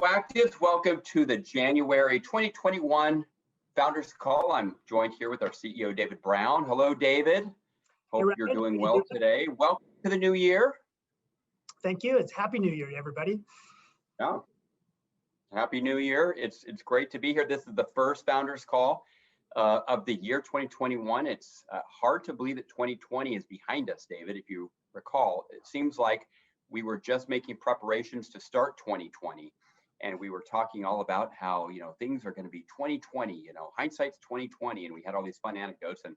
Hello, Actives. Welcome to the January 2021 Founders Call. I'm joined here with our CEO, David Brown. Hello, David. Hope you're doing well today. Welcome to the new year. Thank you. It's Happy New Year, everybody. Yeah. Happy New Year. It's great to be here. This is the first Founders Call of the year 2021. It's hard to believe that 2020 is behind us, David. If you recall, it seems like we were just making preparations to start 2020. And we were talking all about how, things are going to be 2020, hindsight's 2020. And we had all these fun anecdotes. And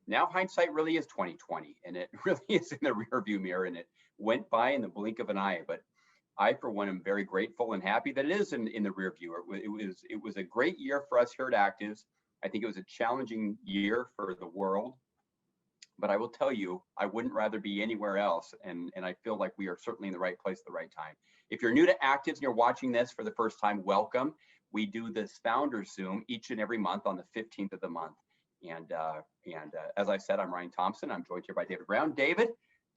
now hindsight really is 2020. And it really is in the rearview mirror. And it went by in the blink of an eye. But I, for one, am very grateful and happy that it is in the rearview. It was a great year for us here at Actives. I think it was a challenging year for the world. But I will tell you, I wouldn't rather be anywhere else. And I feel like we are certainly in the right place at the right time. If you're new to Actives and you're watching this for the first time, welcome. We do this Founders Zoom each and every month on the 15th of the month. And as I said, I'm Ryan Thompson. I'm joined here by David Brown. David,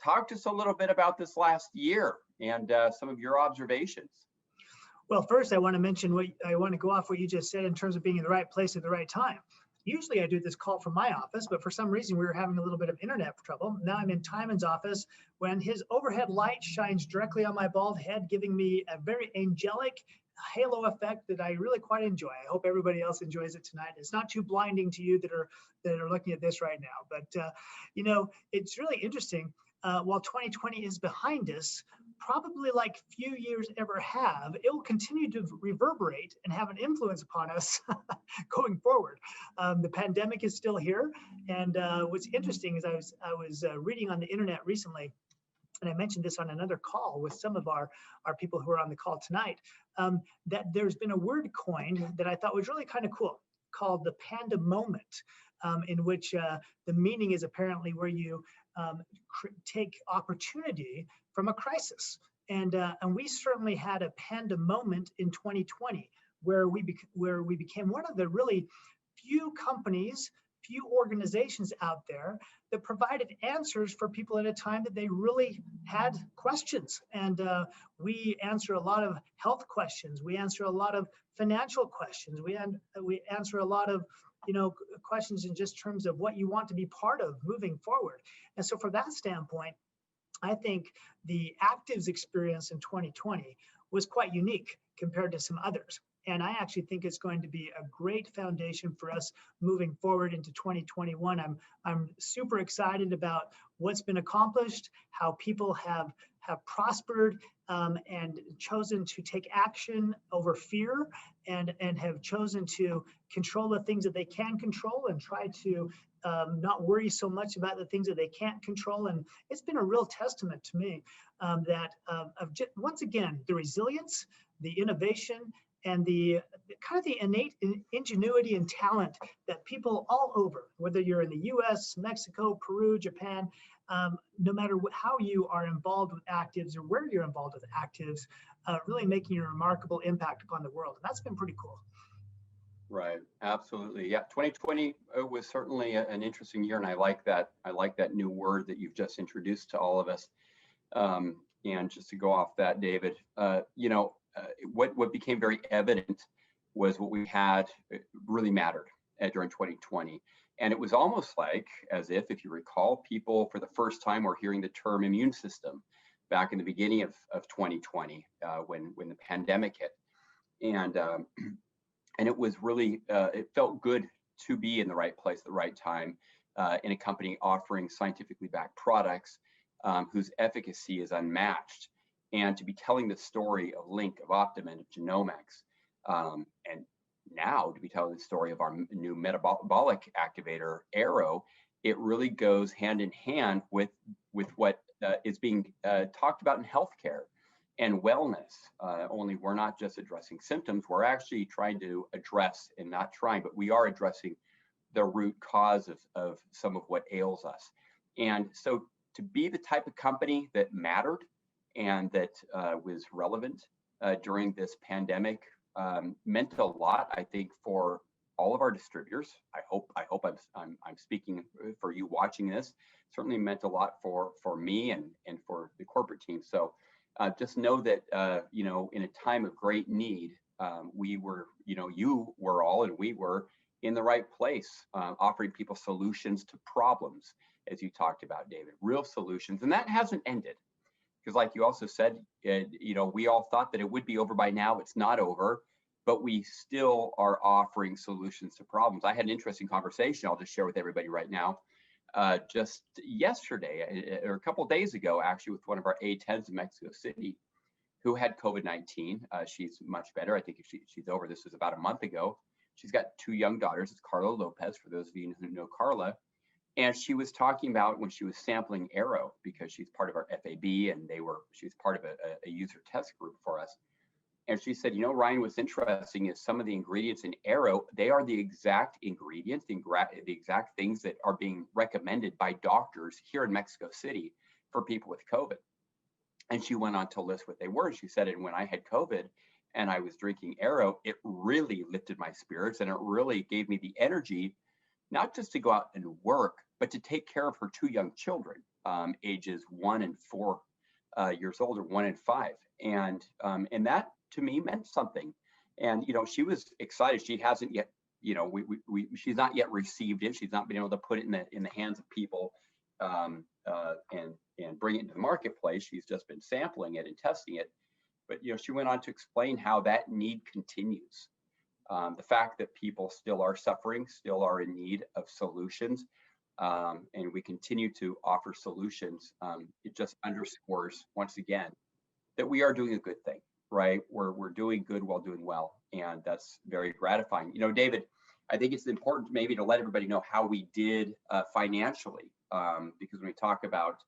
talk to us a little bit about this last year and some of your observations. Well, first, I want to go off what you just said in terms of being in the right place at the right time. Usually I do this call from my office, but for some reason we were having a little bit of internet trouble. Now I'm in Timon's office when his overhead light shines directly on my bald head, giving me a very angelic halo effect that I really quite enjoy. I hope everybody else enjoys it tonight. It's not too blinding to you that are looking at this right now, but it's really interesting. While 2020 is behind us, probably like few years ever have, it will continue to reverberate and have an influence upon us going forward. The pandemic is still here, and what's interesting is I was reading on the internet recently, and I mentioned this on another call with some of our people who are on the call tonight, that there's been a word coined that I thought was really kind of cool, called the Panda Moment, in which the meaning is apparently where you take opportunity from a crisis. And we certainly had a Panda Moment in 2020 where we became one of the really few companies, few organizations out there that provided answers for people at a time that they really had questions. And we answer a lot of health questions. We answer a lot of financial questions. We answer a lot of questions in just terms of what you want to be part of moving forward. And so from that standpoint, I think the Actives experience in 2020 was quite unique compared to some others. And I actually think it's going to be a great foundation for us moving forward into 2021. I'm super excited about what's been accomplished, how people have prospered and chosen to take action over fear and have chosen to control the things that they can control and try to not worry so much about the things that they can't control. And it's been a real testament to me that once again, the resilience, the innovation, and the kind of the innate ingenuity and talent that people all over, whether you're in the US, Mexico, Peru, Japan, no matter how you are involved with Actives or where you're involved with Actives, really making a remarkable impact upon the world. And that's been pretty cool. Right, absolutely. Yeah, 2020 was certainly an interesting year, and I like that new word that you've just introduced to all of us. And just to go off that, David, what became very evident was what we had really mattered during 2020. And it was almost like as if you recall, people for the first time were hearing the term immune system back in the beginning of 2020 when the pandemic hit. And it was really, it felt good to be in the right place at the right time in a company offering scientifically backed products whose efficacy is unmatched. And to be telling the story of Link, of Optum, and of Genomics, and now to be telling the story of our new metabolic activator, Arrow, it really goes hand in hand with what is being talked about in healthcare and wellness. Only we're not just addressing symptoms, we're actually trying to address, and not trying, but we are addressing the root cause of some of what ails us. And so to be the type of company that mattered and that was relevant during this pandemic meant a lot, I think, for all of our distributors. I hope I'm speaking for you watching this. Certainly meant a lot for me and for the corporate team. So just know that, in a time of great need, we were, you were all, and we were in the right place, offering people solutions to problems, as you talked about, David, real solutions. And that hasn't ended. Because like you also said, we all thought that it would be over by now. It's not over, but we still are offering solutions to problems. I had an interesting conversation I'll just share with everybody right now. Just yesterday, or a couple of days ago, actually, with one of our A10s in Mexico City, who had COVID-19. She's much better. I think she's over. This was about a month ago. She's got two young daughters. It's Carla Lopez, for those of you who know Carla. And she was talking about when she was sampling Aero, because she's part of our FAB, and she was part of a user test group for us. And she said, Ryan, what's interesting is some of the ingredients in Aero, they are the exact ingredients, the exact things that are being recommended by doctors here in Mexico City for people with COVID. And she went on to list what they were. She said, and when I had COVID and I was drinking Aero, it really lifted my spirits, and it really gave me the energy, not just to go out and work, but to take care of her two young children, ages 1 and 4 years old, or 1 and 5. And that to me meant something. And, she was excited. She hasn't yet, she's not yet received it. She's not been able to put it in the hands of people and bring it into the marketplace. She's just been sampling it and testing it. But, she went on to explain how that need continues. The fact that people still are suffering, still are in need of solutions, and we continue to offer solutions. It just underscores once again that we are doing a good thing, right? We're doing good while doing well, and that's very gratifying. David, I think it's important maybe to let everybody know how we did financially, because when we talk about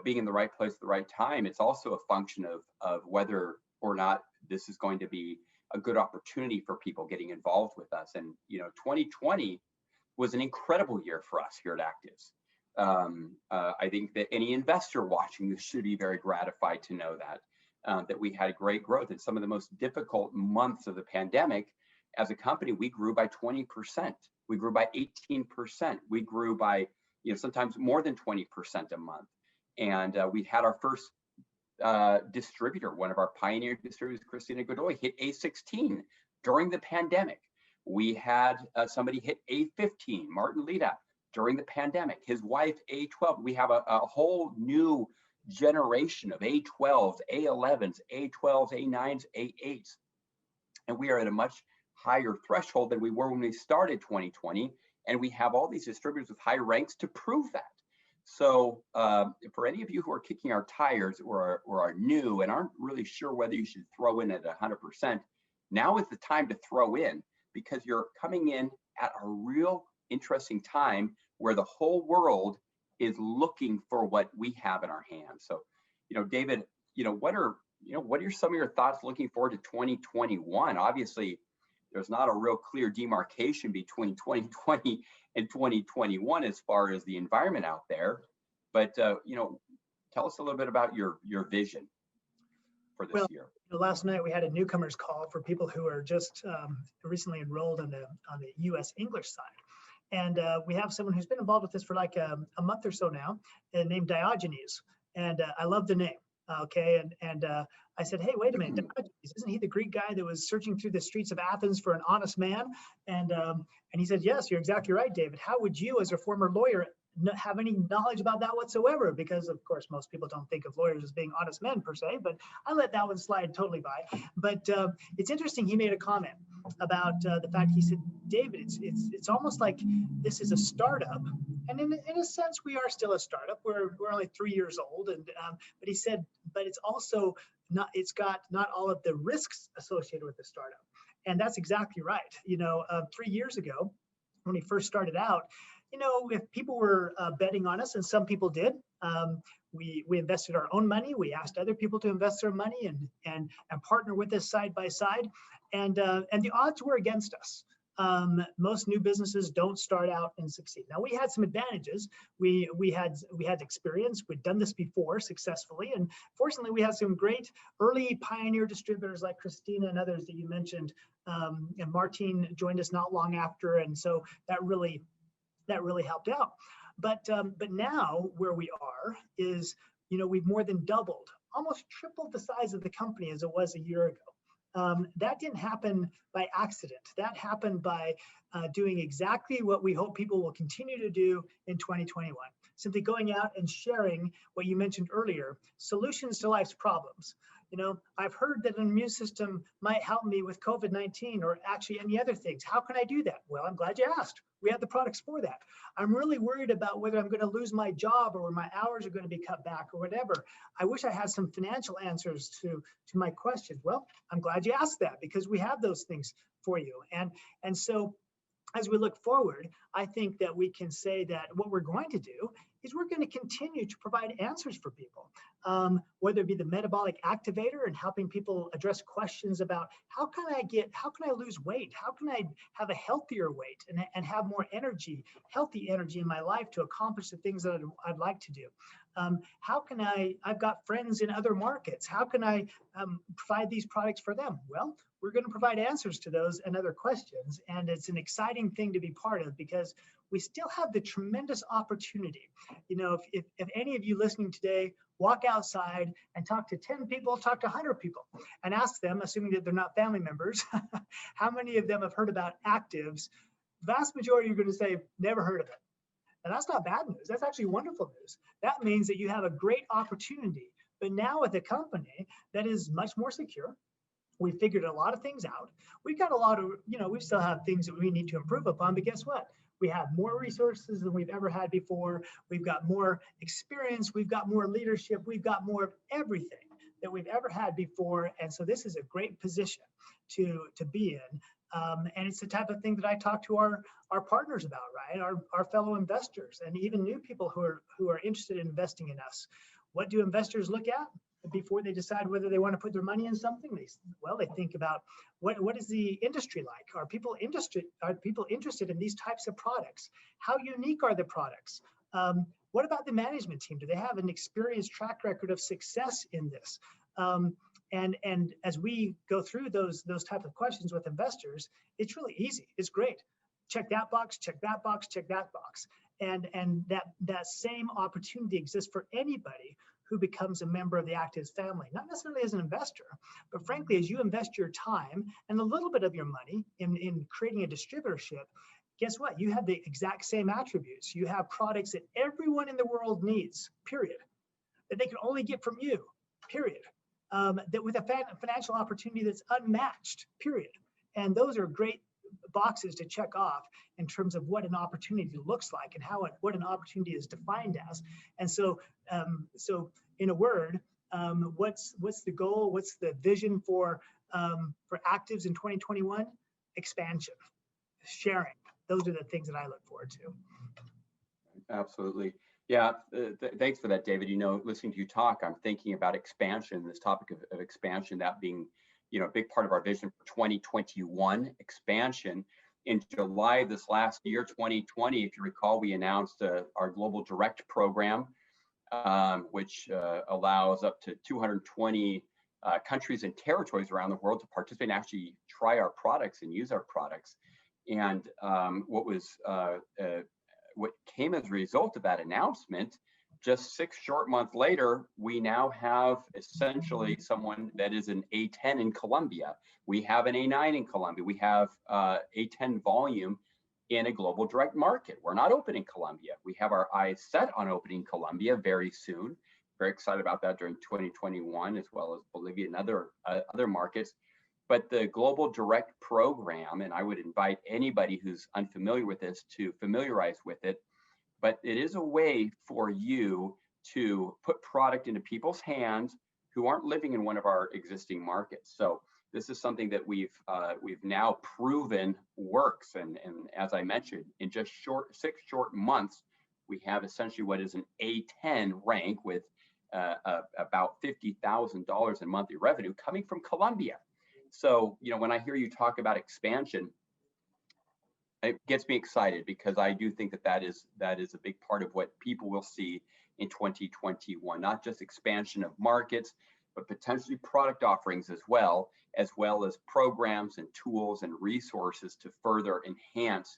being in the right place at the right time, it's also a function of whether or not this is going to be a good opportunity for people getting involved with us. And 2020 was an incredible year for us here at Actives. I think that any investor watching this should be very gratified to know that we had great growth in some of the most difficult months of the pandemic. As a company, we grew by 20%. We grew by 18%. We grew by sometimes more than 20% a month. And we had our first distributor, one of our pioneer distributors, Christina Godoy, hit A16 during the pandemic. We had somebody hit A15, Martin Lita, during the pandemic. His wife, A12. We have a whole new generation of A12s, A11s, A12s, A9s, A8s. And we are at a much higher threshold than we were when we started 2020. And we have all these distributors with high ranks to prove that. So for any of you who are kicking our tires or are new and aren't really sure whether you should throw in at 100%, now is the time to throw in, because you're coming in at a real interesting time where the whole world is looking for what we have in our hands. So, David, what are some of your thoughts looking forward to 2021? Obviously, there's not a real clear demarcation between 2020 and 2021 as far as the environment out there, but tell us a little bit about your vision for this year. Last night we had a newcomers call for people who are just recently enrolled on the U.S. English side, and we have someone who's been involved with this for like a month or so now, named Diogenes, and I love the name. Okay, and I said, hey, wait a minute, Diogenes, isn't he the Greek guy that was searching through the streets of Athens for an honest man? And he said, yes, you're exactly right, David. How would you, as a former lawyer, have any knowledge about that whatsoever? Because of course, most people don't think of lawyers as being honest men per se, but I let that one slide totally by. But it's interesting, he made a comment about the fact, he said, David, it's almost like this is a startup. And in a sense, we are still a startup. We're only 3 years old. And but he said, but it's also not, it's got not all of the risks associated with the startup. And that's exactly right. 3 years ago, when we first started out, if people were betting on us, and some people did, we invested our own money. We asked other people to invest their money and partner with us side by side. And the odds were against us. Most new businesses don't start out and succeed. Now, we had some advantages. We had experience. We'd done this before successfully, and fortunately, we had some great early pioneer distributors like Christina and others that you mentioned. And Martine joined us not long after, and so that really helped out. But now where we are is we've more than doubled, almost tripled the size of the company as it was a year ago. That didn't happen by accident. That happened by doing exactly what we hope people will continue to do in 2021. Simply going out and sharing what you mentioned earlier, solutions to life's problems. I've heard that an immune system might help me with COVID-19 or actually any other things. How can I do that? Well, I'm glad you asked. We have the products for that. I'm really worried about whether I'm going to lose my job or my hours are going to be cut back or whatever. I wish I had some financial answers to my questions. Well, I'm glad you asked that because we have those things for you. And so as we look forward, I think that we can say that what we're going to do is we're going to continue to provide answers for people, whether it be the metabolic activator and helping people address questions about how can I lose weight? How can I have a healthier weight and have more energy, healthy energy in my life to accomplish the things that I'd like to do? I've got friends in other markets. How can I provide these products for them? Well, we're going to provide answers to those and other questions. And it's an exciting thing to be part of because we still have the tremendous opportunity. If any of you listening today walk outside and talk to 10 people, talk to 100 people and ask them, assuming that they're not family members, how many of them have heard about actives? Vast majority are going to say, never heard of it. And that's not bad news. That's actually wonderful news. That means that you have a great opportunity, but now with a company that is much more secure. We figured a lot of things out. We've got a lot of, we still have things that we need to improve upon, but guess what? We have more resources than we've ever had before. We've got more experience. We've got more leadership. We've got more of everything that we've ever had before. And so this is a great position to be in. And it's the type of thing that I talk to our partners about, right? Our fellow investors and even new people who are interested in investing in us. What do investors look at before they decide whether they want to put their money in something? They think about what is the industry like? Are people interested in these types of products? How unique are the products? What about the management team? Do they have an experienced track record of success in this? And as we go through those type of questions with investors, it's really easy. It's great. Check that box, check that box, check that box. And that same opportunity exists for anybody who becomes a member of the Actives family, not necessarily as an investor, but frankly, as you invest your time and a little bit of your money in creating a distributorship, guess what? You have the exact same attributes. You have products that everyone in the world needs, period, that they can only get from you, period. That with a financial opportunity that's unmatched, period. And those are great boxes to check off in terms of what an opportunity looks like and what an opportunity is defined as. And so in a word, what's the goal? What's the vision for Actives in 2021? Expansion, sharing. Those are the things that I look forward to. Absolutely. Yeah, thanks for that, David. Listening to you talk, I'm thinking about expansion, this topic of expansion, that being, a big part of our vision for 2021 expansion. In July of this last year, 2020, if you recall, we announced our Global Direct program, which allows up to 220 countries and territories around the world to participate and actually try our products and use our products. And what came as a result of that announcement, just 6 short months later, we now have essentially someone that is an A10 in Colombia. We have an A9 in Colombia. We have A10 volume in a global direct market. We're not open in Colombia. We have our eyes set on opening Colombia very soon. Very excited about that during 2021, as well as Bolivia and other markets. But the Global Direct program, and I would invite anybody who's unfamiliar with this to familiarize with it, but it is a way for you to put product into people's hands who aren't living in one of our existing markets. So this is something that we've now proven works. And as I mentioned, in just 6 short months, we have essentially what is an A10 rank with about $50,000 in monthly revenue coming from Colombia. So, when I hear you talk about expansion, it gets me excited because I do think that is a big part of what people will see in 2021, not just expansion of markets, but potentially product offerings as well as programs and tools and resources to further enhance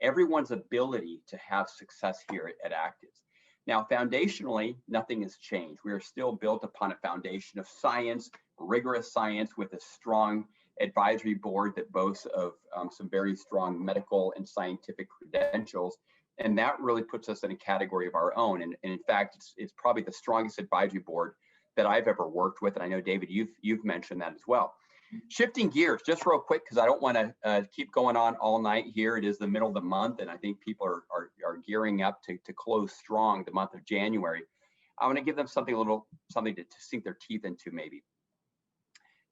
everyone's ability to have success here at Actives. Now, foundationally, nothing has changed. We are still built upon a foundation of science, rigorous science, with a strong advisory board that boasts of some very strong medical and scientific credentials. And that really puts us in a category of our own. And in fact, it's probably the strongest advisory board that I've ever worked with. And I know, David, you've mentioned that as well. Shifting gears just real quick, because I don't want to keep going on all night here. It is the middle of the month, and I think people are gearing up to close strong the month of January. I want to give them something to sink their teeth into maybe.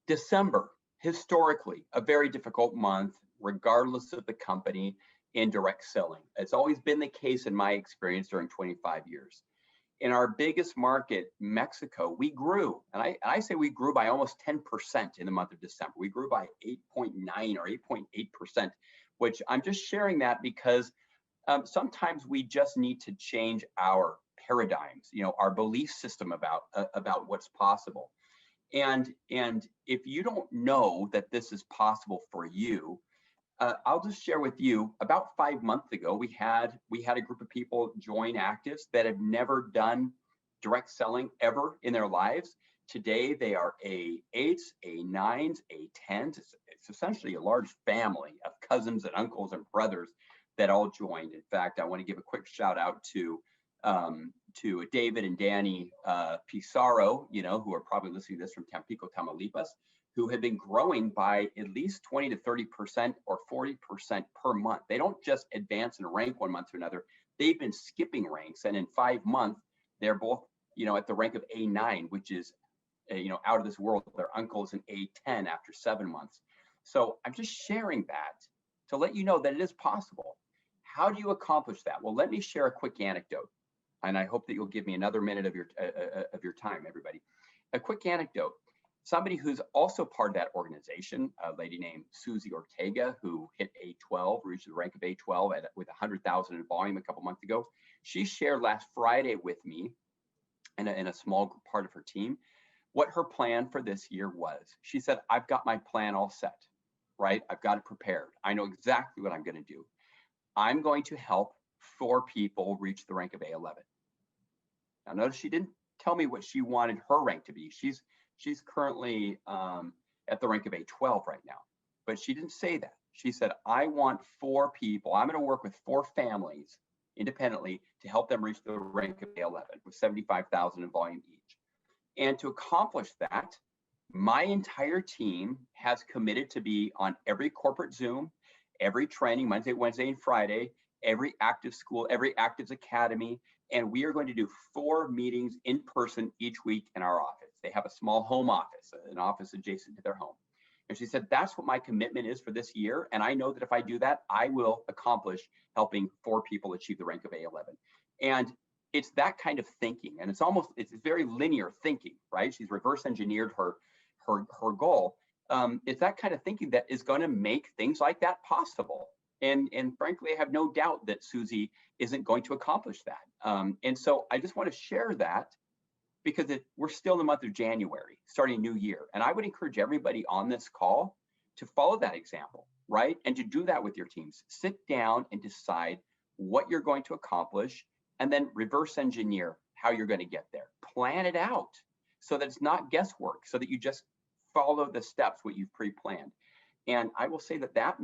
December, historically, a very difficult month, regardless of the company in direct selling. It's always been the case in my experience during 25 years. In our biggest market, Mexico, we grew, and I say we grew by almost 10% in the month of December. We grew by 8.9 or 8.8%, which I'm just sharing that because sometimes we just need to change our paradigms, our belief system about what's possible. And if you don't know that this is possible for you, I'll just share with you, about 5 months ago, we had a group of people join Actives that have never done direct selling ever in their lives. Today, they are A8s, A9s, A10s. It's essentially a large family of cousins and uncles and brothers that all joined. In fact, I want to give a quick shout out to David and Danny Pizarro, who are probably listening to this from Tampico, Tamaulipas, who have been growing by at least 20 to 30% or 40% per month. They don't just advance and rank one month to another. They've been skipping ranks, and in 5 months, they're both, at the rank of A9, which is, out of this world. Their uncle is an A10 after 7 months. So I'm just sharing that to let you know that it is possible. How do you accomplish that? Well, let me share a quick anecdote, and I hope that you'll give me another minute of your time, everybody. A quick anecdote. Somebody who's also part of that organization, a lady named Susie Ortega, who hit A12, reached the rank of A12 with 100,000 in volume a couple months ago. She shared last Friday with me and in a small part of her team what her plan for this year was. She said, I've got my plan all set, right? I've got it prepared. I know exactly what I'm going to do. I'm going to help 4 people reach the rank of A11. Now, notice she didn't tell me what she wanted her rank to be. She's currently at the rank of A12 right now, but she didn't say that. She said, I want 4 people. I'm going to work with 4 families independently to help them reach the rank of A11 with 75,000 in volume each. And to accomplish that, my entire team has committed to be on every corporate Zoom, every training, Monday, Wednesday, and Friday, every active school, every Actives Academy, and we are going to do 4 meetings in person each week in our office. They have a small home office, an office adjacent to their home. And she said, that's what my commitment is for this year. And I know that if I do that, I will accomplish helping 4 people achieve the rank of A11. And it's that kind of thinking. And it's very linear thinking, right? She's reverse engineered her goal. It's that kind of thinking that is going to make things like that possible. And frankly, I have no doubt that Susie isn't going to accomplish that. And so I just want to share that because we're still in the month of January, starting a new year. And I would encourage everybody on this call to follow that example, right? And to do that with your teams. Sit down and decide what you're going to accomplish, and then reverse engineer how you're going to get there. Plan it out so that it's not guesswork, so that you just follow the steps, what you've pre-planned. And I will say that that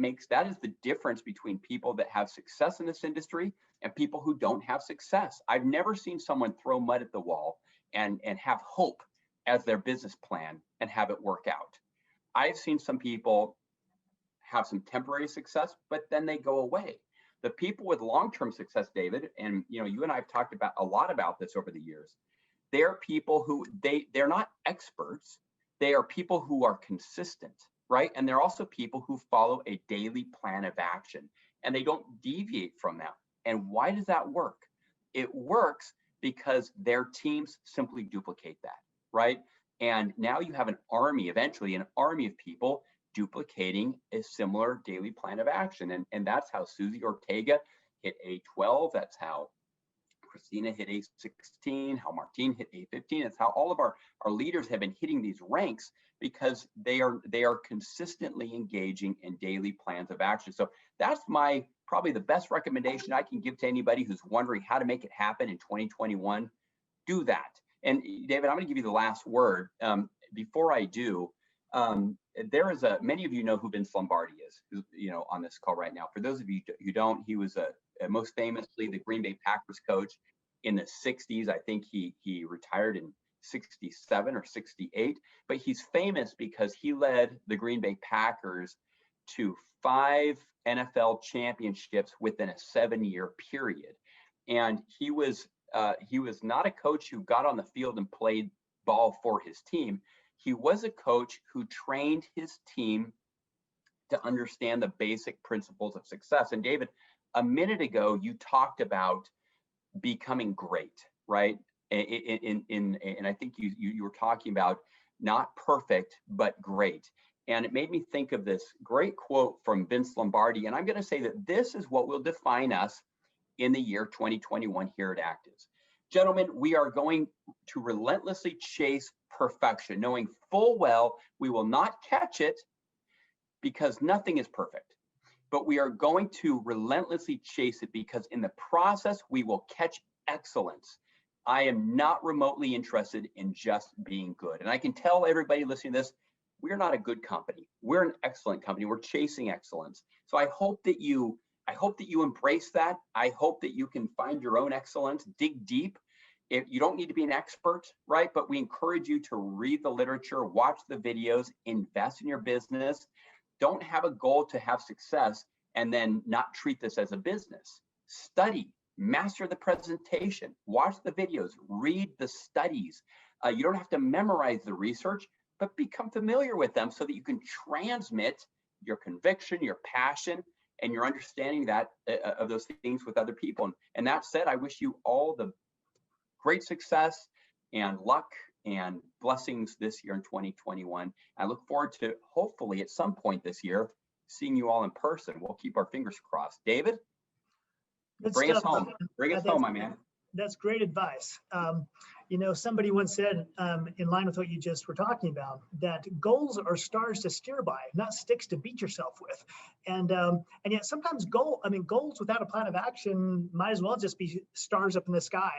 is the difference between people that have success in this industry and people who don't have success. I've never seen someone throw mud at the wall and have hope as their business plan and have it work out. I've seen some people have some temporary success, but then they go away. The people with long-term success, David, and you and I have talked about a lot about this over the years. They're people who they're not experts. They are people who are consistent, right? And they're also people who follow a daily plan of action, and they don't deviate from that. And why does that work? It works because their teams simply duplicate that, right? And now you have eventually an army of people duplicating a similar daily plan of action. And that's how Susie Ortega hit A12. That's how Christina hit A16, how Martine hit A15. It's how all of our leaders have been hitting these ranks because they are consistently engaging in daily plans of action. So that's my probably the best recommendation I can give to anybody who's wondering how to make it happen in 2021. Do that. And David, I'm going to give you the last word. Before I do, there is many of you know who Vince Lombardi is, on this call right now. For those of you who don't, he was most famously the Green Bay Packers coach in the 60s. I think he retired in 67 or 68, but he's famous because he led the Green Bay Packers to 5 NFL championships within a 7-year period. And he was not a coach who got on the field and played ball for his team. He was a coach who trained his team to understand the basic principles of success. And David, a minute ago, you talked about becoming great, right? And I think you were talking about not perfect, but great. And it made me think of this great quote from Vince Lombardi. And I'm going to say that this is what will define us in the year 2021 here at Actives. Gentlemen, we are going to relentlessly chase perfection, knowing full well we will not catch it because nothing is perfect. But we are going to relentlessly chase it because in the process, we will catch excellence. I am not remotely interested in just being good. And I can tell everybody listening to this, we're not a good company. We're an excellent company. We're chasing excellence. So I hope that you embrace that. I hope that you can find your own excellence, dig deep. You don't need to be an expert, right? But we encourage you to read the literature, watch the videos, invest in your business. Don't have a goal to have success and then not treat this as a business. Study, master the presentation, watch the videos, read the studies. You don't have to memorize the research, but become familiar with them so that you can transmit your conviction, your passion, and your understanding of those things with other people. And that said, I wish you all the great success and luck and blessings this year in 2021. I look forward to hopefully at some point this year seeing you all in person. We'll keep our fingers crossed. David, bring us home. Bring us home, my man. That's great advice. Somebody once said, in line with what you just were talking about, that goals are stars to steer by, not sticks to beat yourself with. And yet sometimes goals without a plan of action might as well just be stars up in the sky,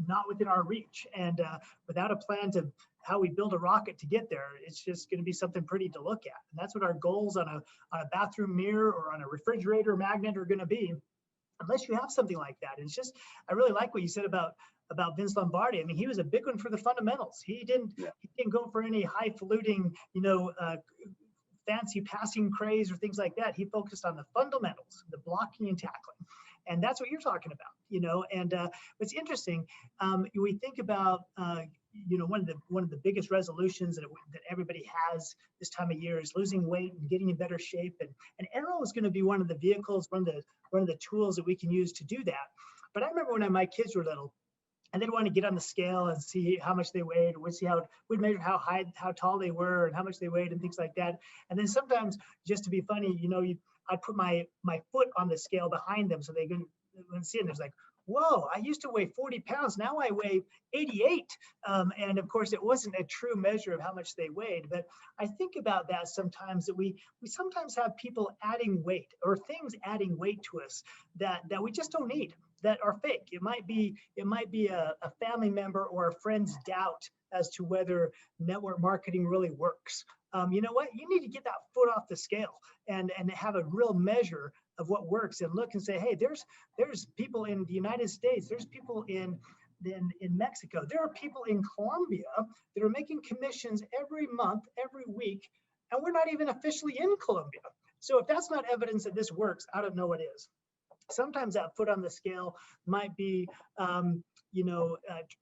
not within our reach. And without a plan to how we build a rocket to get there, it's just going to be something pretty to look at. And that's what our goals on a bathroom mirror or on a refrigerator magnet are going to be, unless you have something like that. And it's just, I really like what you said about Vince Lombardi. I mean, he was a big one for the fundamentals. He didn't go for any highfalutin, fancy passing craze or things like that. He focused on the fundamentals, the blocking and tackling. And that's what you're talking about, and what's interesting, we think about, one of the biggest resolutions that everybody has this time of year is losing weight and getting in better shape. And Arrow is going to be one of the vehicles, one of the tools that we can use to do that. But I remember when my kids were little, and they'd want to get on the scale and see how much they weighed, or we'd measure how tall they were and how much they weighed and things like that. And then sometimes, just to be funny, I'd put my foot on the scale behind them so they couldn't see it. And it was like, whoa, I used to weigh 40 pounds. Now I weigh 88. And of course, it wasn't a true measure of how much they weighed. But I think about that sometimes, that we sometimes have people adding weight or things adding weight to us that we just don't need, that are fake. It might be a family member or a friend's doubt as to whether network marketing really works. You know what? You need to get that foot off the scale and have a real measure of what works, and look and say, hey, there's people in the United States, there's people in Mexico, there are people in Colombia that are making commissions every month, every week, and we're not even officially in Colombia. So if that's not evidence that this works, I don't know what is. Sometimes that foot on the scale might be,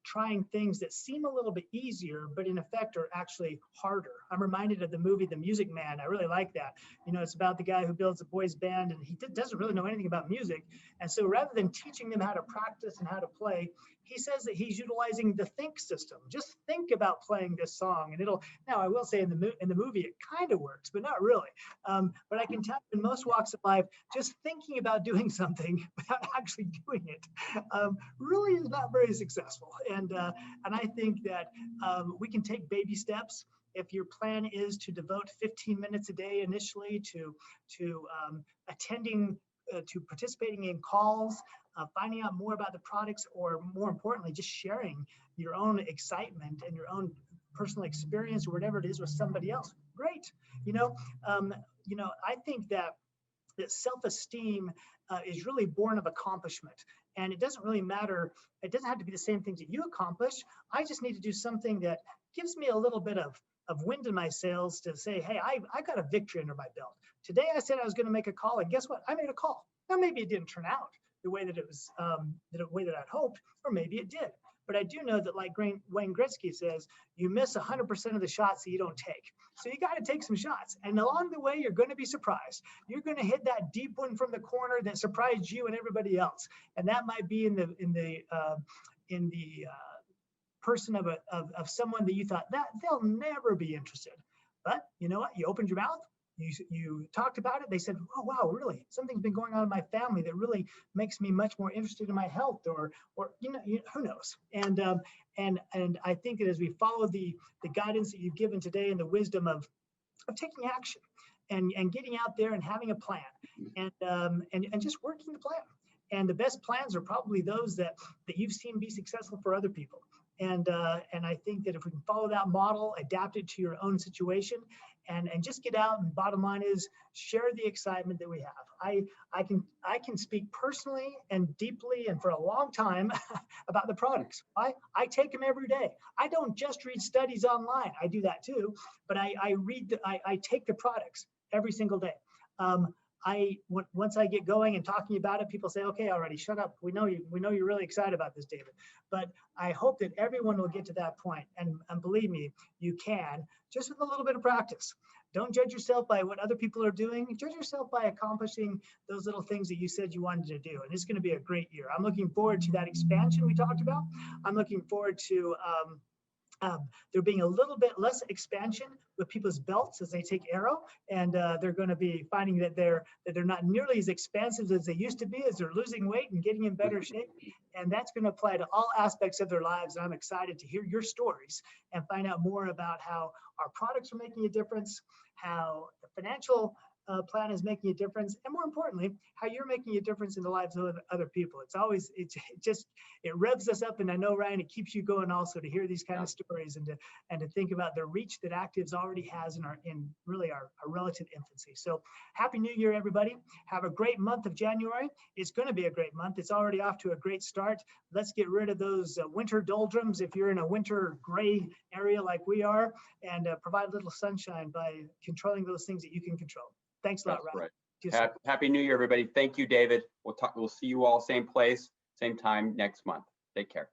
trying things that seem a little bit easier, but in effect are actually harder. I'm reminded of the movie The Music Man. I really like that. It's about the guy who builds a boys band, and he doesn't really know anything about music. And so rather than teaching them how to practice and how to play, he says that he's utilizing the think system. Just think about playing this song, and now I will say in the movie it kind of works, but not really. But I can tell in most walks of life, just thinking about doing something without actually doing it really is not very successful. And I think that we can take baby steps. If your plan is to devote 15 minutes a day initially to attending to participating in calls, finding out more about the products, or more importantly, just sharing your own excitement and your own personal experience or whatever it is with somebody else. Great. I think that self-esteem is really born of accomplishment. And it doesn't really matter. It doesn't have to be the same things that you accomplish. I just need to do something that gives me a little bit of wind in my sails to say, hey, I got a victory under my belt. Today I said I was going to make a call, and guess what? I made a call. Now maybe it didn't turn out the way that it was, the way that I'd hoped, or maybe it did. But I do know that, like Wayne Gretzky says, you miss 100% of the shots that you don't take. So you got to take some shots. And along the way, you're going to be surprised. You're going to hit that deep one from the corner that surprised you and everybody else. And that might be in the person of someone that you thought that they'll never be interested. But you know what? You opened your mouth. You talked about it. They said, oh, wow, really? Something's been going on in my family that really makes me much more interested in my health, or who knows? And I think that as we follow the guidance that you've given today and the wisdom of taking action and getting out there and having a plan and just working the plan. And the best plans are probably those that you've seen be successful for other people. And I think that if we can follow that model, adapt it to your own situation, and just get out, and bottom line is share the excitement that we have. I can speak personally and deeply and for a long time about the products. I take them every day. I don't just read studies online. I do that too, but I take the products every single day. Once I get going and talking about it, people say, okay, already, shut up. We know you're really excited about this, David. But I hope that everyone will get to that point. And believe me, you can, just with a little bit of practice. Don't judge yourself by what other people are doing. Judge yourself by accomplishing those little things that you said you wanted to do. And it's going to be a great year. I'm looking forward to that expansion we talked about. I'm looking forward to there being a little bit less expansion with people's belts as they take Aero, and they're going to be finding that they're not nearly as expansive as they used to be as they're losing weight and getting in better shape. And that's going to apply to all aspects of their lives. And I'm excited to hear your stories and find out more about how our products are making a difference, how the financial plan is making a difference, and more importantly, how you're making a difference in the lives of other people. It revs us up, and I know, Ryan, it keeps you going also to hear these kind of stories and to think about the reach that Actives already has in really our relative infancy. So happy New Year, everybody. Have a great month of January. It's going to be a great month. It's already off to a great start. Let's get rid of those winter doldrums if you're in a winter gray area like we are, and provide a little sunshine by controlling those things that you can control. Thanks a lot, Ryan. Right. Happy New Year, everybody. Thank you, David. We'll see you all same place, same time next month. Take care.